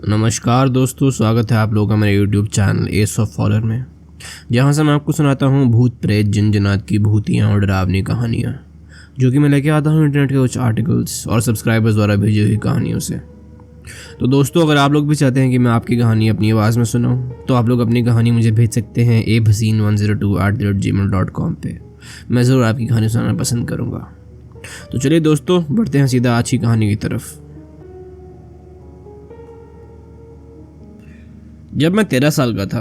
नमस्कार दोस्तों, स्वागत है आप लोगों का मेरे YouTube channel ace of Fowler में, जहां से मैं आपको सुनाता हूं भूत प्रेत जिन जिनात की भूतियां और डरावनी कहानियां, जो कि मैं लेके आता हूं इंटरनेट के कुछ आर्टिकल्स और सब्सक्राइबर्स द्वारा भेजी हुई कहानियों से। तो दोस्तों, अगर आप लोग भी चाहते हैं कि मैं आपकी कहानी अपनी आवाज़ में सुनाऊँ तो आप लोग अपनी कहानी मुझे भेज सकते हैं abhasin102@gmail.com पे। मैं ज़रूर आपकी कहानी सुनाना पसंद करूँगा। तो चलिए दोस्तों, बढ़ते हैं सीधा आज की कहानी की तरफ। जब मैं 13 साल का था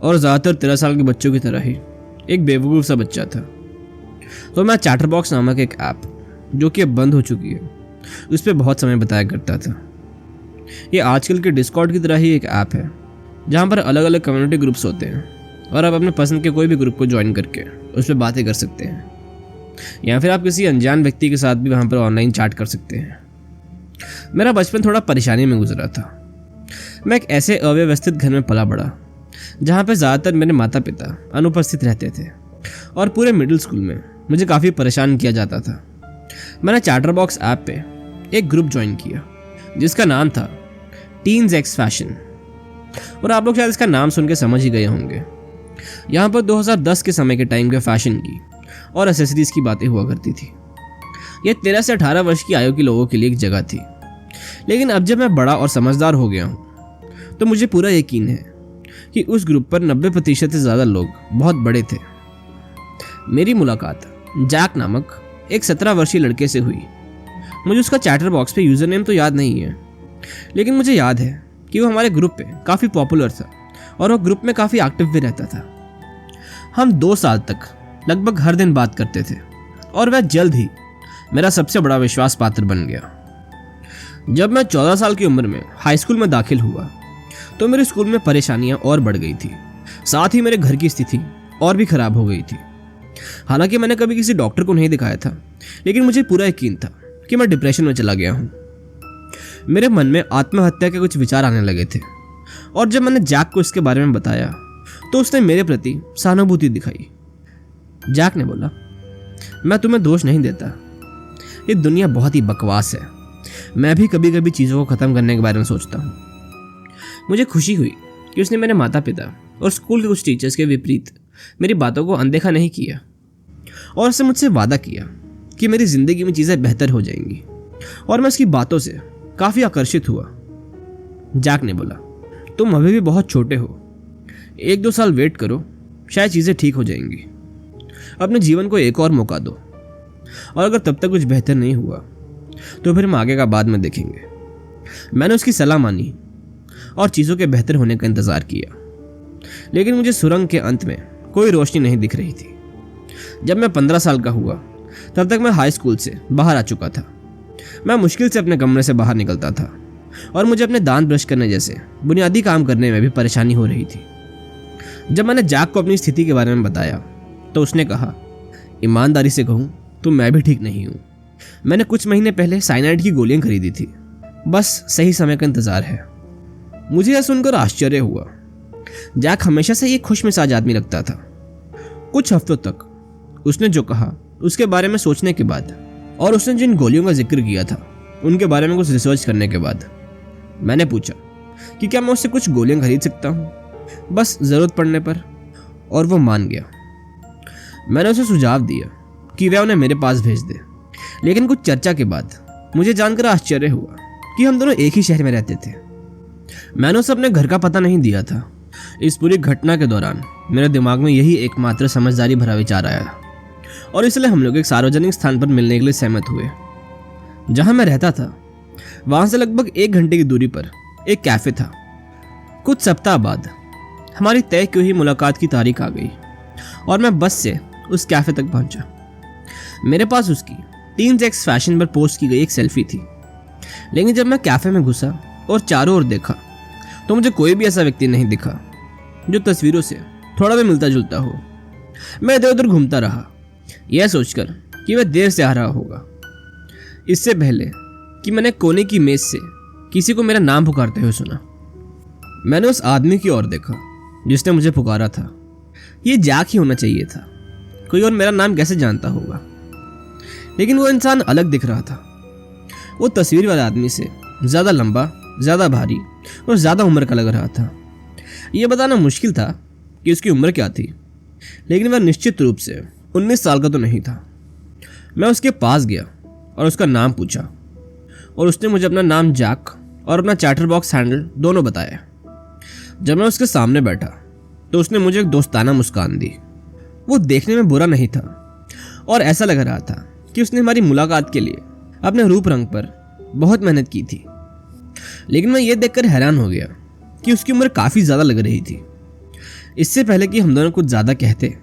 और ज़्यादातर 13 साल के बच्चों की तरह ही एक बेवकूफ़ सा बच्चा था, तो मैं चैटरबॉक्स नामक एक ऐप, जो कि अब बंद हो चुकी है, उस पर बहुत समय बिताया करता था। ये आजकल के डिस्कॉर्ड की तरह ही एक ऐप है, जहाँ पर अलग अलग कम्युनिटी ग्रुप्स होते हैं और आप अपने पसंद के कोई भी ग्रुप को ज्वाइन करके उस पर बातें कर सकते हैं, या फिर आप किसी अनजान व्यक्ति के साथ भी वहाँ पर ऑनलाइन चैट कर सकते हैं। मेरा बचपन थोड़ा परेशानी में गुजरा था। मैं एक ऐसे अव्यवस्थित घर में पला बड़ा जहाँ पर ज़्यादातर मेरे माता पिता अनुपस्थित रहते थे और पूरे मिडिल स्कूल में मुझे काफ़ी परेशान किया जाता था। मैंने चैटरबॉक्स ऐप पे एक ग्रुप ज्वाइन किया जिसका नाम था टीन्स एक्स फैशन, और आप लोग शायद इसका नाम सुन के समझ ही गए होंगे। यहाँ पर 2010 के समय के टाइम के फैशन की और एसेसरीज की बातें हुआ करती थी। यह 13 से 18 वर्ष की आयु के लोगों के लिए एक जगह थी, लेकिन अब जब मैं बड़ा और समझदार हो गया हूँ तो मुझे पूरा यकीन है कि उस ग्रुप पर 90% से ज़्यादा लोग बहुत बड़े थे। मेरी मुलाकात जैक नामक एक 17 वर्षीय लड़के से हुई। मुझे उसका चैटर बॉक्स पे यूज़र नेम तो याद नहीं है, लेकिन मुझे याद है कि वो हमारे ग्रुप पे काफ़ी पॉपुलर था और वो ग्रुप में काफ़ी एक्टिव भी रहता था। हम 2 साल तक लगभग हर दिन बात करते थे और वह जल्द ही मेरा सबसे बड़ा विश्वास पात्र बन गया। जब मैं 14 साल की उम्र में हाई स्कूल में दाखिल हुआ तो मेरे स्कूल में परेशानियां और बढ़ गई थी, साथ ही मेरे घर की स्थिति और भी खराब हो गई थी। हालांकि मैंने कभी किसी डॉक्टर को नहीं दिखाया था, लेकिन मुझे पूरा यकीन था कि मैं डिप्रेशन में चला गया हूँ। मेरे मन में आत्महत्या के कुछ विचार आने लगे थे, और जब मैंने जैक को इसके बारे में बताया तो उसने मेरे प्रति सहानुभूति दिखाई। जैक ने बोला, मैं तुम्हें दोष नहीं देता, ये दुनिया बहुत ही बकवास है। मैं भी कभी कभी चीज़ों को ख़त्म करने के बारे में सोचता हूँ। मुझे खुशी हुई कि उसने मेरे माता पिता और स्कूल के कुछ टीचर्स के विपरीत मेरी बातों को अनदेखा नहीं किया, और उसने मुझसे वादा किया कि मेरी ज़िंदगी में चीज़ें बेहतर हो जाएंगी, और मैं उसकी बातों से काफ़ी आकर्षित हुआ। जैक ने बोला, तुम अभी भी बहुत छोटे हो, 1-2 साल वेट करो, शायद चीज़ें ठीक हो जाएंगी। अपने जीवन को एक और मौका दो, और अगर तब तक कुछ बेहतर नहीं हुआ तो फिर हम आगे का बाद में देखेंगे। मैंने उसकी सलाह मानी और चीज़ों के बेहतर होने का इंतज़ार किया, लेकिन मुझे सुरंग के अंत में कोई रोशनी नहीं दिख रही थी। जब मैं 15 साल का हुआ तब तक मैं हाई स्कूल से बाहर आ चुका था। मैं मुश्किल से अपने कमरे से बाहर निकलता था, और मुझे अपने दांत ब्रश करने जैसे बुनियादी काम करने में भी परेशानी हो रही थी। जब मैंने जैक को अपनी स्थिति के बारे में बताया तो उसने कहा, ईमानदारी से कहूँ तो मैं भी ठीक नहीं हूँ। मैंने कुछ महीने पहले साइनाइड की गोलियां खरीदी थी, बस सही समय का इंतज़ार है। मुझे यह सुनकर आश्चर्य हुआ। जैक हमेशा से ये खुशमिजाज आदमी लगता था। कुछ हफ्तों तक उसने जो कहा उसके बारे में सोचने के बाद, और उसने जिन गोलियों का जिक्र किया था उनके बारे में कुछ रिसर्च करने के बाद, मैंने पूछा कि क्या मैं उससे कुछ गोलियां खरीद सकता हूँ, बस ज़रूरत पड़ने पर, और वो मान गया। मैंने उसे सुझाव दिया कि वह उन्हें मेरे पास भेज दे, लेकिन कुछ चर्चा के बाद मुझे जानकर आश्चर्य हुआ कि हम दोनों एक ही शहर में रहते थे। मैंने उसे अपने घर का पता नहीं दिया था। इस पूरी घटना के दौरान मेरे दिमाग में यही एकमात्र समझदारी भरा विचार आया, और इसलिए हम लोग एक सार्वजनिक स्थान पर मिलने के लिए सहमत हुए। जहां मैं रहता था वहां से लगभग 1 घंटे की दूरी पर एक कैफे था। कुछ सप्ताह बाद हमारी तय की हुई मुलाकात की तारीख आ गई, और मैं बस से उस कैफे तक पहुंचा। मेरे पास उसकी टीन्स एक्स फैशन पर पोस्ट की गई एक सेल्फी थी, लेकिन जब मैं कैफे में घुसा और चारों ओर देखा तो मुझे कोई भी ऐसा व्यक्ति नहीं दिखा जो तस्वीरों से थोड़ा भी मिलता जुलता हो। मैं इधर उधर घूमता रहा, यह सोचकर कि वह देर से आ रहा होगा, इससे पहले कि मैंने कोने की मेज से किसी को मेरा नाम पुकारते हुए सुना। मैंने उस आदमी की ओर देखा जिसने मुझे पुकारा था। ये जैक ही होना चाहिए था, कोई और मेरा नाम कैसे जानता होगा। लेकिन वो इंसान अलग दिख रहा था। वो तस्वीर वाले आदमी से ज़्यादा लंबा ज़्यादा भारी और ज़्यादा उम्र का लग रहा था। यह बताना मुश्किल था कि उसकी उम्र क्या थी, लेकिन वह निश्चित रूप से 19 साल का तो नहीं था। मैं उसके पास गया और उसका नाम पूछा और उसने मुझे अपना नाम जैक और अपना चैटर बॉक्स हैंडल दोनों बताया। जब मैं उसके सामने बैठा तो उसने मुझे एक दोस्ताना मुस्कान दी। वो देखने में बुरा नहीं था और ऐसा लग रहा था कि उसने हमारी मुलाकात के लिए अपने रूप रंग पर बहुत मेहनत की थी। लेकिन मैं ये देखकर हैरान हो गया कि उसकी उम्र काफ़ी ज़्यादा लग रही थी। इससे पहले कि हम दोनों कुछ ज़्यादा कहते,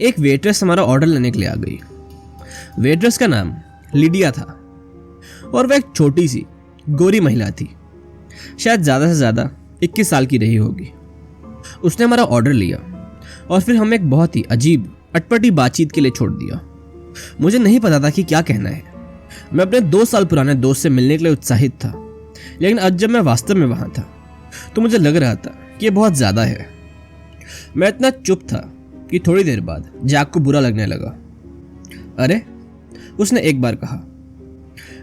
एक वेट्रेस हमारा ऑर्डर लेने के लिए आ गई। वेट्रेस का नाम लिडिया था और वह एक छोटी सी गोरी महिला थी, शायद ज़्यादा से ज़्यादा 21 साल की रही होगी। उसने हमारा ऑर्डर लिया और फिर हमें एक बहुत ही अजीब अटपटी बातचीत के लिए छोड़ दिया। मुझे नहीं पता था कि क्या कहना है। मैं अपने 2 साल पुराने दोस्त से मिलने के लिए उत्साहित था, लेकिन आज जब मैं वास्तव में वहाँ था तो मुझे लग रहा था कि यह बहुत ज़्यादा है। मैं इतना चुप था कि थोड़ी देर बाद जैक को बुरा लगने लगा। अरे, उसने एक बार कहा।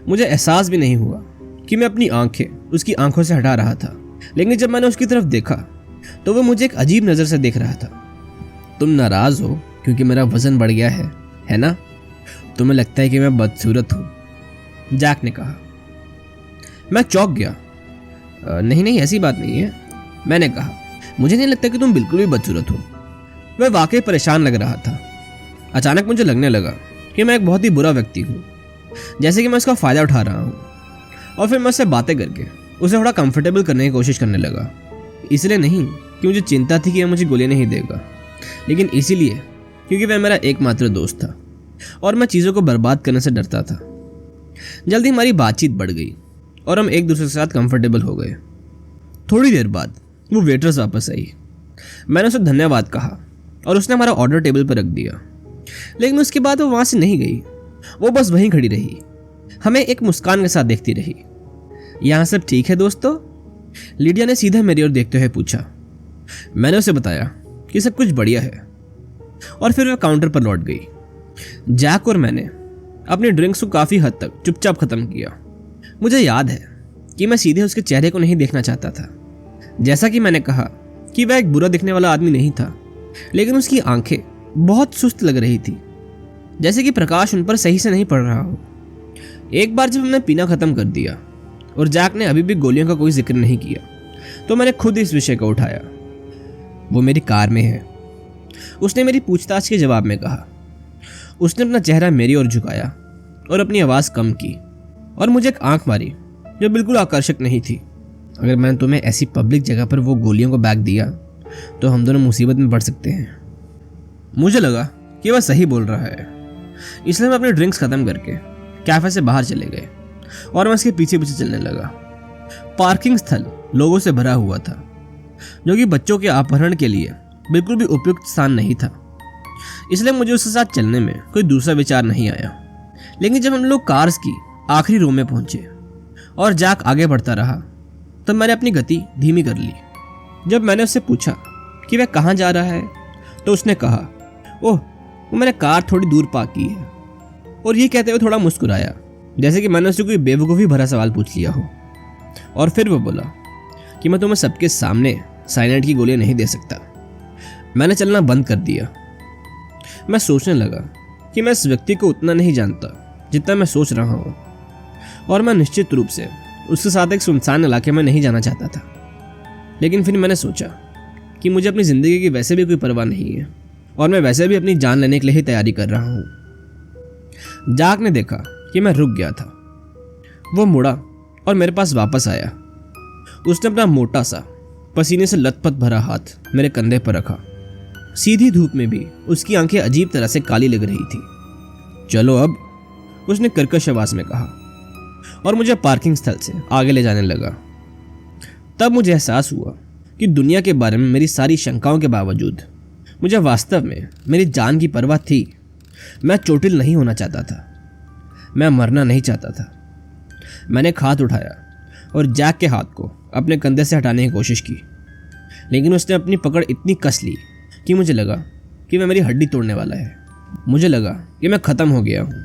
मुझे एहसास भी नहीं हुआ कि मैं अपनी आंखें उसकी आंखों से हटा रहा था, लेकिन जब मैंने उसकी तरफ देखा तो वह मुझे एक अजीब नज़र से देख रहा था। तुम नाराज़ हो क्योंकि मेरा वजन बढ़ गया है ना? तुम्हें लगता है कि मैं बदसूरत हूँ, जैक ने कहा। मैं चौंक गया। नहीं, ऐसी बात नहीं है, मैंने कहा। मुझे नहीं लगता कि तुम बिल्कुल भी बदसूरत हो। वह वाकई परेशान लग रहा था। अचानक मुझे लगने लगा कि मैं एक बहुत ही बुरा व्यक्ति हूँ, जैसे कि मैं उसका फ़ायदा उठा रहा हूँ। और फिर मैं उससे बातें करके उसे थोड़ा कंफर्टेबल करने की कोशिश करने लगा। इसलिए नहीं कि मुझे चिंता थी कि वह मुझे गोली नहीं देगा, लेकिन इसीलिए क्योंकि वह मेरा एकमात्र दोस्त था और मैं चीज़ों को बर्बाद करने से डरता था। जल्दी हमारी बातचीत बढ़ गई और हम एक दूसरे के साथ कंफर्टेबल हो गए। थोड़ी देर बाद वो वेटर्स वापस आई। मैंने उसे धन्यवाद कहा और उसने हमारा ऑर्डर टेबल पर रख दिया, लेकिन उसके बाद वो वहाँ से नहीं गई। वो बस वहीं खड़ी रही, हमें एक मुस्कान के साथ देखती रही। यहाँ सब ठीक है दोस्तों? लिडिया ने सीधा मेरी ओर देखते हुए पूछा। मैंने उसे बताया कि सब कुछ बढ़िया है और फिर वह काउंटर पर लौट गई। जैक और मैंने अपने ड्रिंक्स को काफ़ी हद तक चुपचाप ख़त्म किया। मुझे याद है कि मैं सीधे उसके चेहरे को नहीं देखना चाहता था। जैसा कि मैंने कहा कि वह एक बुरा दिखने वाला आदमी नहीं था, लेकिन उसकी आंखें बहुत सुस्त लग रही थी, जैसे कि प्रकाश उन पर सही से नहीं पड़ रहा हो। एक बार जब हमने पीना ख़त्म कर दिया और जैक ने अभी भी गोलियों का कोई जिक्र नहीं किया, तो मैंने खुद इस विषय को उठाया। वो मेरी कार में है, उसने मेरी पूछताछ के जवाब में कहा। उसने अपना चेहरा मेरी ओर झुकाया और अपनी आवाज़ कम की और मुझे एक आंख मारी जो बिल्कुल आकर्षक नहीं थी। अगर मैंने तुम्हें ऐसी पब्लिक जगह पर वो गोलियों को बैग दिया तो हम दोनों मुसीबत में पड़ सकते हैं। मुझे लगा कि वह सही बोल रहा है, इसलिए मैं अपने ड्रिंक्स ख़त्म करके कैफ़े से बाहर चले गए और मैं उसके पीछे पीछे चलने लगा। पार्किंग स्थल लोगों से भरा हुआ था, जो कि बच्चों के अपहरण के लिए बिल्कुल भी उपयुक्त स्थान नहीं था, इसलिए मुझे उसके साथ चलने में कोई दूसरा विचार नहीं आया। लेकिन जब हम लोग कार्स की आखिरी रो में पहुंचे और जैक आगे बढ़ता रहा, तब मैंने अपनी गति धीमी कर ली। जब मैंने उससे पूछा कि वह कहाँ जा रहा है, तो उसने कहा, ओह, वो मैंने कार थोड़ी दूर पार्क की है। और ये कहते हुए थोड़ा मुस्कुराया, जैसे कि मैंने उससे कोई बेवकूफ़ी भरा सवाल पूछ लिया हो। और फिर वो बोला कि मैं तुम्हें सबके सामने साइनाइड की गोलियां नहीं दे सकता। मैंने चलना बंद कर दिया। मैं सोचने लगा कि मैं इस व्यक्ति को उतना नहीं जानता जितना मैं सोच रहा हूँ, और मैं निश्चित रूप से उसके साथ एक सुनसान इलाके में नहीं जाना चाहता था। लेकिन फिर मैंने सोचा कि मुझे अपनी ज़िंदगी की वैसे भी कोई परवाह नहीं है और मैं वैसे भी अपनी जान लेने के लिए ही तैयारी कर रहा हूँ। जैक ने देखा कि मैं रुक गया था। वो मुड़ा और मेरे पास वापस आया। उसने अपना मोटा सा पसीने से लथपथ भरा हाथ मेरे कंधे पर रखा। सीधी धूप में भी उसकी आंखें अजीब तरह से काली लग रही थी। चलो अब, उसने कर्कश आवाज में कहा और मुझे पार्किंग स्थल से आगे ले जाने लगा। तब मुझे एहसास हुआ कि दुनिया के बारे में मेरी सारी शंकाओं के बावजूद मुझे वास्तव में मेरी जान की परवाह थी। मैं चोटिल नहीं होना चाहता था, मैं मरना नहीं चाहता था। मैंने एक हाथ उठाया और जैक के हाथ को अपने कंधे से हटाने की कोशिश की, लेकिन उसने अपनी पकड़ इतनी कस ली कि मुझे लगा कि वह मेरी हड्डी तोड़ने वाला है। मुझे लगा कि मैं ख़त्म हो गया हूँ।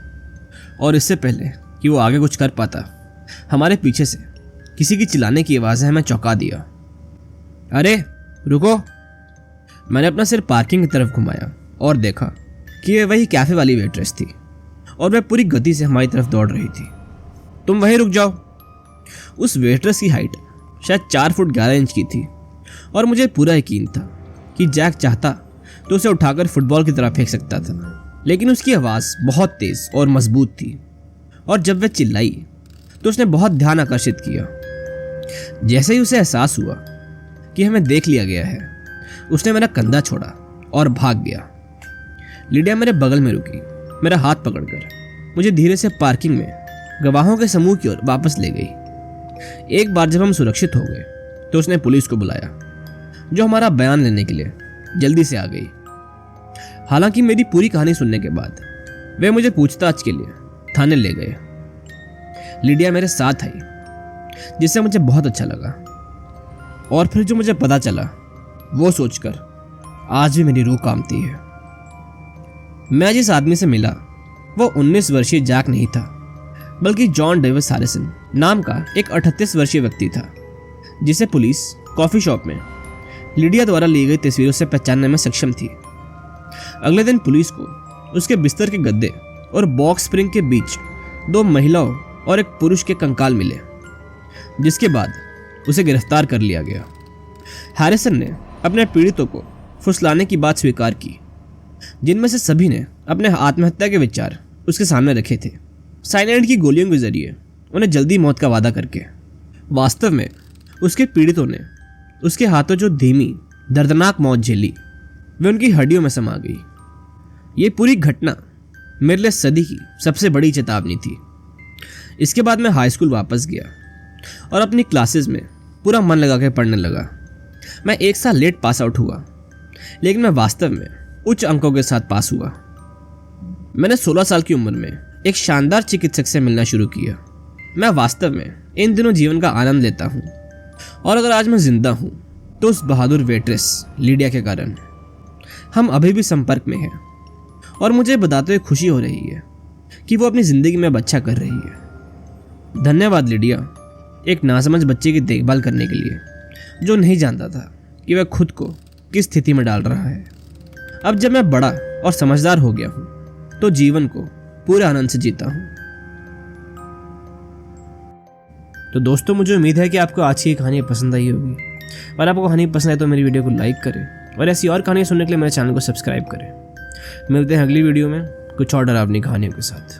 और इससे पहले कि वो आगे कुछ कर पाता, हमारे पीछे से किसी की चिल्लाने की आवाज़ हमें चौंका दिया। अरे रुको। मैंने अपना सिर पार्किंग की तरफ घुमाया और देखा कि वह वही कैफे वाली वेट्रेस थी और वह पूरी गति से हमारी तरफ दौड़ रही थी। तुम वहीं रुक जाओ। उस वेट्रेस की हाइट शायद 4 फुट 11 इंच की थी और मुझे पूरा यकीन था कि जैक चाहता तो उसे उठाकर फुटबॉल की तरह फेंक सकता था, लेकिन उसकी आवाज़ बहुत तेज़ और मजबूत थी और जब वह चिल्लाई तो उसने बहुत ध्यान आकर्षित किया। जैसे ही उसे एहसास हुआ कि हमें देख लिया गया है, उसने मेरा कंधा छोड़ा और भाग गया। लिडिया मेरे बगल में रुकी, मेरा हाथ पकड़कर मुझे धीरे से पार्किंग में गवाहों के समूह की ओर वापस ले गई। एक बार जब हम सुरक्षित हो गए तो उसने पुलिस को बुलाया, जो हमारा बयान लेने के लिए जल्दी से आ गई। हालांकि मेरी पूरी कहानी सुनने के बाद वे मुझे पूछताछ के लिए थाने ले गए। लिडिया मेरे साथ आई, जिससे मुझे बहुत अच्छा लगा। और फिर जो मुझे पता चला वो सोचकर आज भी मेरी रूह कांपती है। मैं जिस आदमी से मिला वो 19 वर्षीय जैक नहीं था, बल्कि जॉन डेविस हैरिसन नाम का एक 38 वर्षीय व्यक्ति था, जिसे पुलिस कॉफी शॉप में लिडिया द्वारा ली गई तस्वीरों से पहचानने में सक्षम थी। अगले दिन पुलिस को उसके बिस्तर के गद्दे और बॉक्स स्प्रिंग के बीच 2 महिलाओं और एक पुरुष के कंकाल मिले, जिसके बाद उसे गिरफ्तार कर लिया गया। हैरिसन ने अपने पीड़ितों को फुसलाने की बात स्वीकार की, जिनमें से सभी ने अपने आत्महत्या के विचार उसके सामने रखे थे, साइनाइड की गोलियों के जरिए उन्हें जल्दी मौत का वादा करके। वास्तव में उसके पीड़ितों ने उसके हाथों जो धीमी दर्दनाक मौत झेली, वे उनकी हड्डियों में समा गई। ये पूरी घटना मेरे लिए सदी की सबसे बड़ी चेतावनी थी। इसके बाद मैं हाई स्कूल वापस गया और अपनी क्लासेस में पूरा मन लगा के पढ़ने लगा। मैं 1 साल लेट पास आउट हुआ, लेकिन मैं वास्तव में उच्च अंकों के साथ पास हुआ। मैंने 16 साल की उम्र में एक शानदार चिकित्सक से मिलना शुरू किया। मैं वास्तव में इन दिनों जीवन का आनंद लेता हूँ, और अगर आज मैं जिंदा हूँ तो उस बहादुर वेट्रेस लिडिया के कारण। हम अभी भी संपर्क में हैं और मुझे बताते हुए खुशी हो रही है कि वो अपनी ज़िंदगी में अब अच्छा कर रही है। धन्यवाद लिडिया, एक नासमझ बच्चे की देखभाल करने के लिए, जो नहीं जानता था कि वह खुद को किस स्थिति में डाल रहा है। अब जब मैं बड़ा और समझदार हो गया हूँ तो जीवन को पूरे आनंद से जीता हूँ। तो दोस्तों, मुझे उम्मीद है कि आपको आज की कहानी पसंद आई होगी, और आपको कहानी पसंद है तो मेरी वीडियो को लाइक करें और ऐसी और कहानियाँ सुनने के लिए मेरे चैनल को सब्सक्राइब करें। मिलते हैं अगली वीडियो में कुछ और डरावनी कहानियों के साथ।